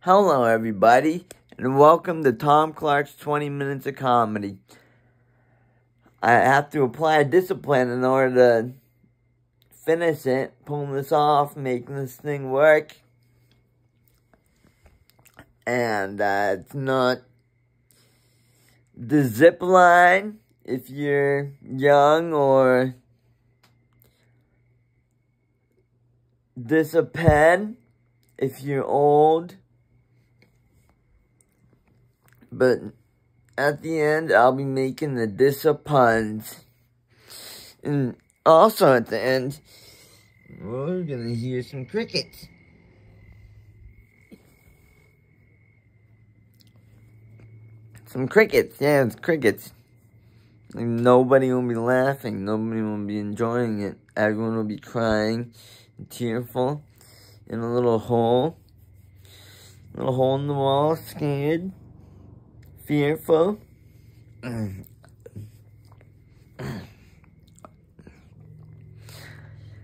Hello, everybody, and welcome to Tom Clark's 20 Minutes of Comedy. I have to apply discipline in order to finish it, pull this off, making this thing work. And it's not the zip line if you're young, or this a pen if you're old. But at the end, I'll be making the puns. And also at the end, we're gonna hear some crickets. Some crickets, yeah, it's crickets. Like, nobody will be laughing, nobody will be enjoying it. Everyone will be crying, and tearful, in a little hole in the wall, scared. Fearful.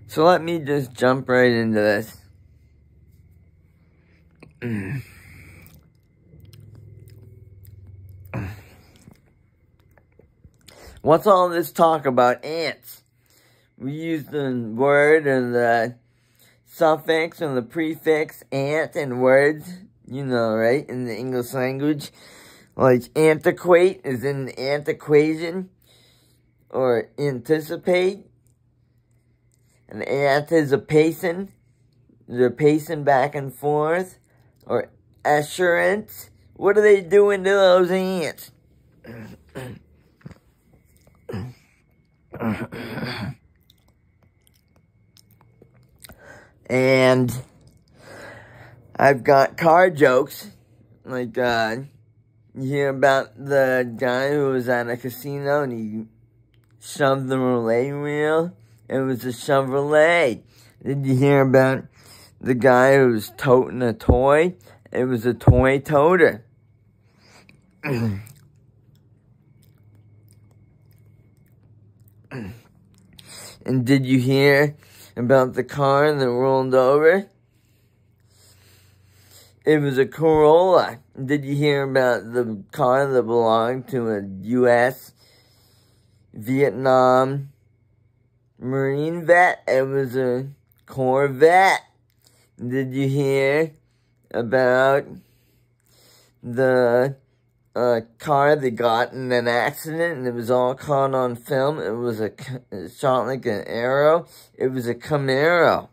So let me just jump right into this. What's all this talk about ants? We use the word or the suffix or the prefix ant in words, you know, right, in the English language. Like antiquate is in the antiquation, or anticipate. An ant is a pacing. They're pacing back and forth. Or assurance. What are they doing to those ants? And I've got car jokes. Like, you hear about the guy who was at a casino and he shoved the roulette wheel? It was a Chevrolet. Did you hear about the guy who was toting a toy? It was a toy toter. And did you hear about the car that rolled over? It was a Corolla. Did you hear about the car that belonged to a U.S. Vietnam Marine vet? It was a Corvette. Did you hear about the car that got in an accident and it was all caught on film? It was it shot like an arrow. It was a Camaro.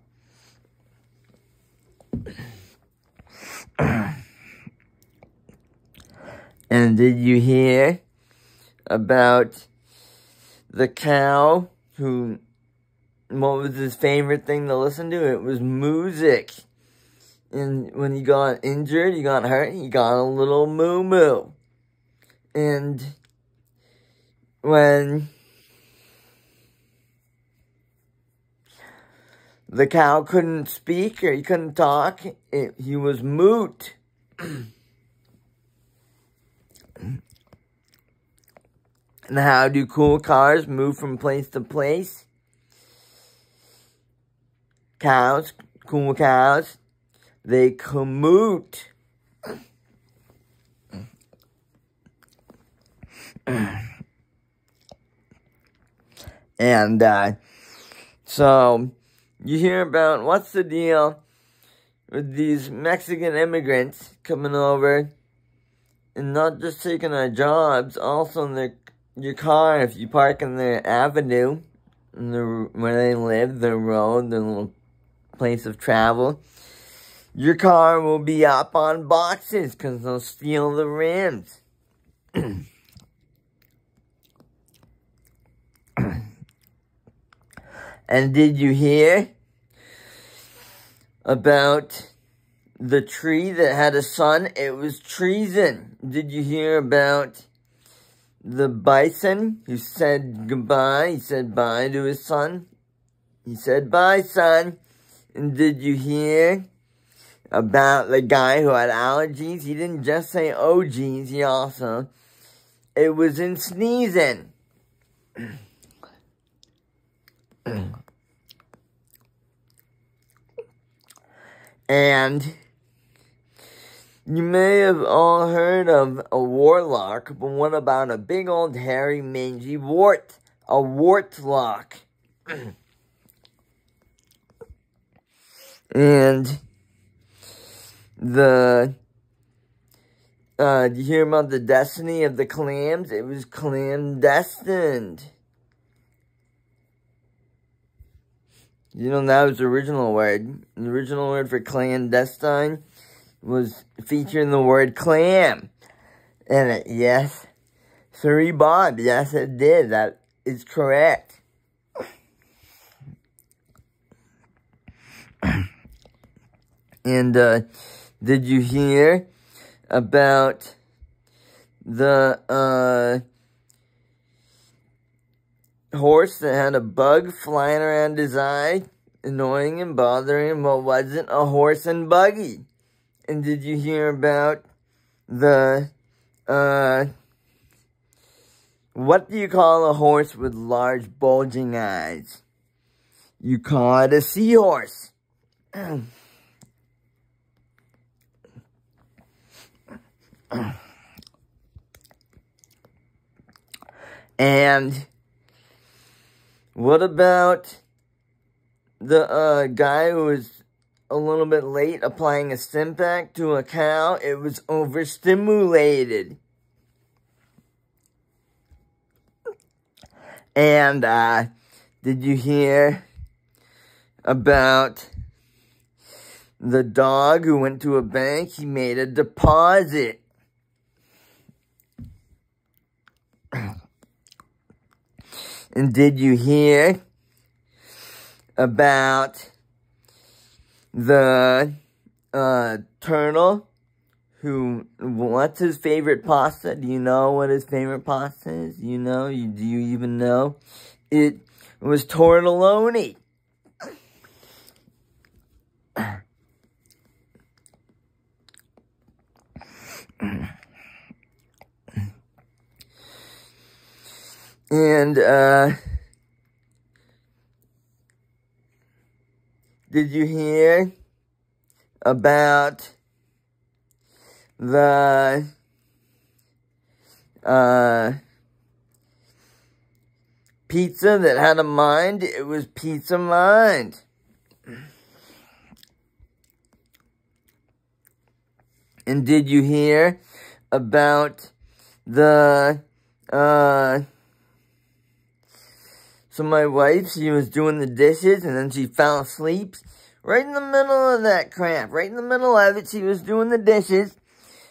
And did you hear about the cow who, what was his favorite thing to listen to? It was music. And when he got injured, he got hurt, he got a little moo-moo. And when the cow couldn't speak or he couldn't talk, he was moot. And how do cool cars move from place to place? Cows, cool cows, they commute. And, so, you hear about what's the deal with these Mexican immigrants coming over and not just taking our jobs, also your car, if you park in their avenue, where they live, their road, their little place of travel, your car will be up on boxes because they'll steal the rims. And did you hear about the tree that had a son? It was treason. Did you hear about the bison who said goodbye? He said bye to his son. He said, bye, son. And did you hear about the guy who had allergies? He didn't just say, oh, geez, he also, it was in sneezing. And You may have all heard of a warlock, but what about a big old hairy mangy wart? A wartlock. And did you hear about the destiny of the clams? It was clandestined. You know, that was the original word. The original word for clandestine was featuring the word clam. And it, yes, sorry, Bob, yes, it did. That is correct. And, did you hear about the, horse that had a bug flying around his eye, annoying and bothering him, but wasn't a horse and buggy? And did you hear about the, what do you call a horse with large bulging eyes? You call it a seahorse. And what about the guy who was a little bit late applying a stim pack to a cow? It was overstimulated. And did you hear about the dog who went to a bank? He made a deposit. And did you hear about the turtle who, what's his favorite pasta? Do you know what his favorite pasta is? You know? Do you even know? It was tortelloni. And, did you hear about the, pizza that had a mind? It was Pizza Mind. And did you hear about the, so my wife, she was doing the dishes, and then she fell asleep. Right in the middle of that crap. Right in the middle of it, she was doing the dishes.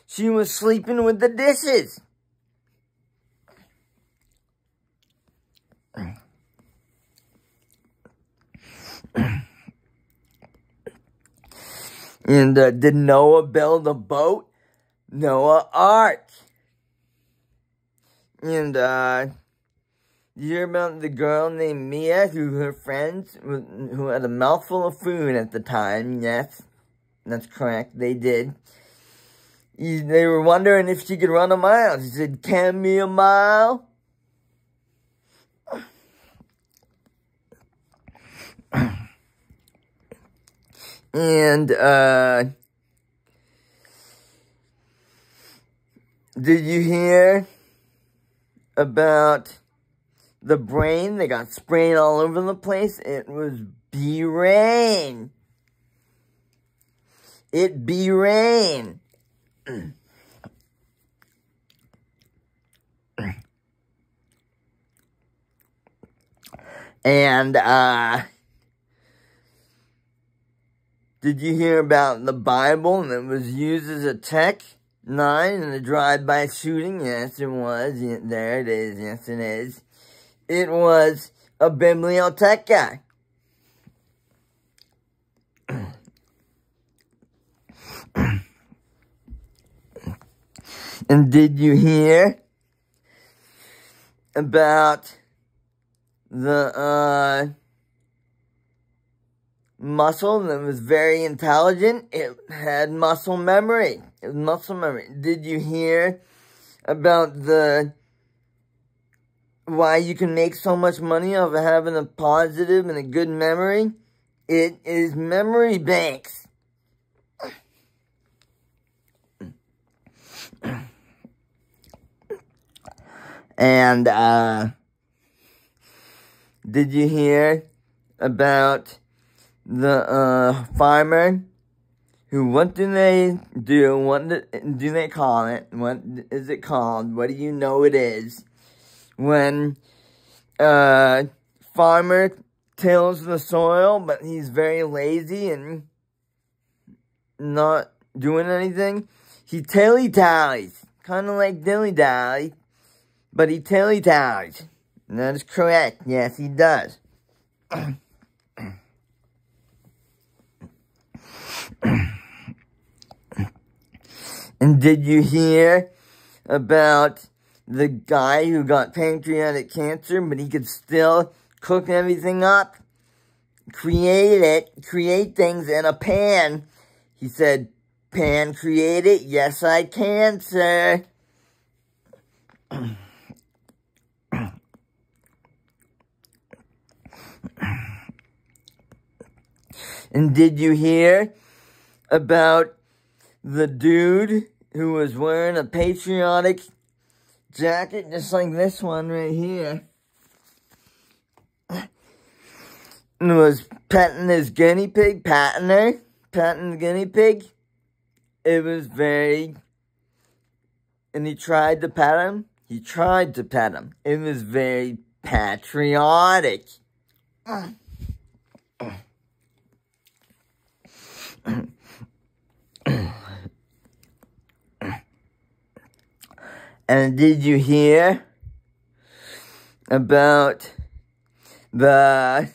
She was sleeping with the dishes. And did Noah build a boat? Noah Ark. And, you hear about the girl named Mia, who her friends, who had a mouthful of food at the time? Yes, that's correct, they did. They were wondering if she could run a mile. She said, "Can me a mile?" And, did you hear about the brain that got sprayed all over the place? It was B-Rain. It B-Rain. And, did you hear about the Bible that was used as a Tech-9 in a drive-by shooting? Yes, it was. There it is. Yes, it is. It was a biblioteca. And did you hear about the muscle that was very intelligent? It had muscle memory. It was muscle memory. Did you hear about why you can make so much money off of having a positive and a good memory? It is memory banks. And, did you hear about the, farmer who, what do they do? What do they call it? What is it called? What do you know it is? When, farmer tills the soil, but he's very lazy and not doing anything. He tilly-tallies. Kind of like dilly-dally, but he tilly-tallies. That is correct. Yes, he does. And did you hear about the guy who got pancreatic cancer, but he could still cook everything up? Create things in a pan. He said, "Pan create it? Yes, I can, sir." And did you hear about the dude who was wearing a patriotic jacket just like this one right here? And was petting his guinea pig, patting the guinea pig. It was very, and he tried to pet him. It was very patriotic. And did you hear about the,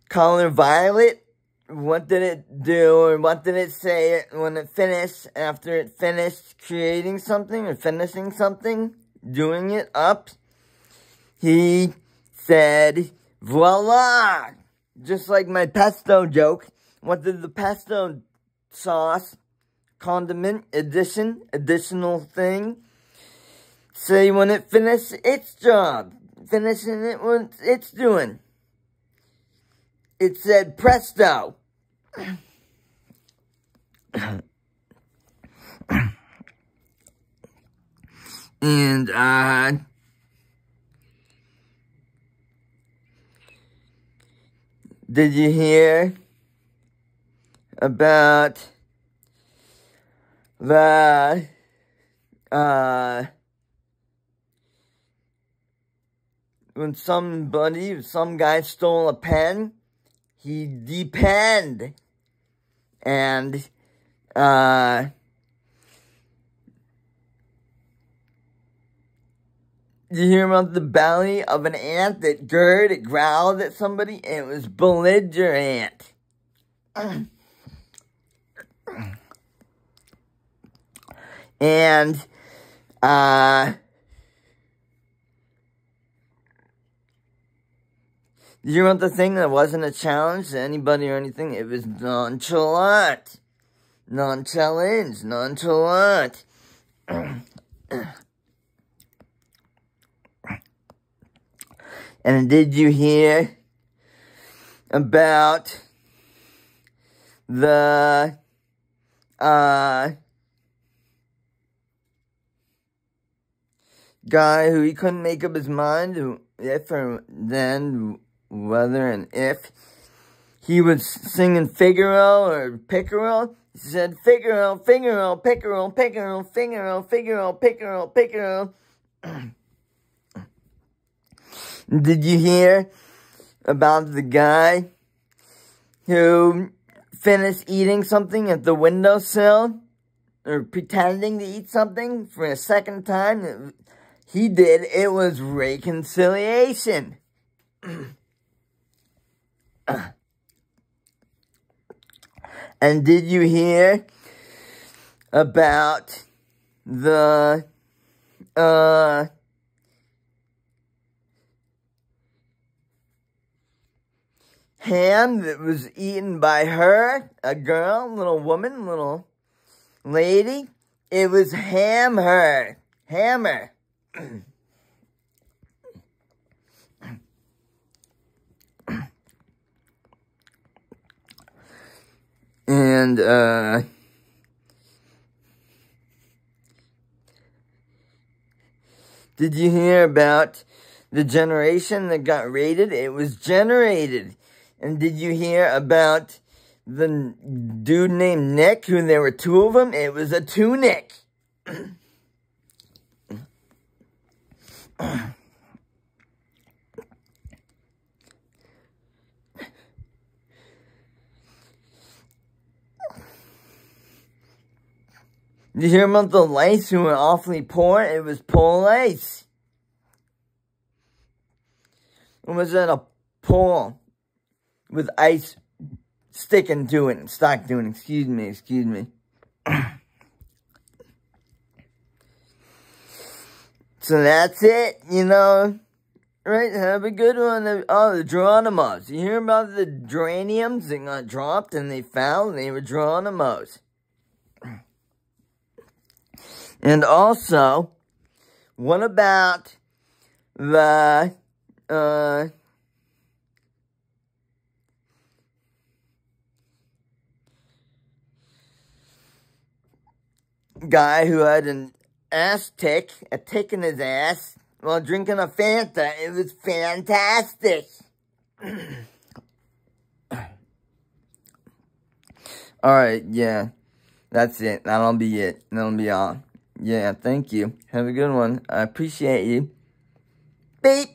color violet? What did it do, or what did it say when it finished, after it finished creating something, or finishing something, doing it up? He said, voila! Just like my pesto joke. What did the pesto sauce, condiment, additional thing, say when it finished its job? Finishing it what it's doing. It said presto. And, did you hear about the, when some guy stole a pen, he depenned. And, did you hear about the belly of an ant that it growled at somebody? It was belligerent. And, did you hear about the thing that wasn't a challenge to anybody or anything? It was nonchalant. Nonchalant. And did you hear about the, guy who he couldn't make up his mind if or then, whether and if he was singing Figaro or Pickerel? He said, Figaro, Figaro, Pickerel, Pickerel, Figaro, Figaro, Pickerel, Pickerel. Did you hear about the guy who finished eating something at the windowsill, or pretending to eat something for a second time? He did. It was reconciliation. And did you hear about the, ham that was eaten by her, a girl, little woman, little lady? It was hammer. And And, did you hear about the generation that got raided? It was generated. And did you hear about the dude named Nick, who there were two of them? It was a two-Nick. Did you hear about the lice who were awfully poor? It was poor lice. It was at a pool with ice sticking to it and stuck to it. Excuse me. So that's it, you know. Right, have a good one. Oh, the Geronimos. You hear about the geraniums that got dropped and they were Geronimos. And also, what about the, guy who had an a tick in his ass, while drinking a Fanta? It was fantastic. Alright, yeah. That's it. That'll be it. That'll be all. Yeah, thank you. Have a good one. I appreciate you. Beep.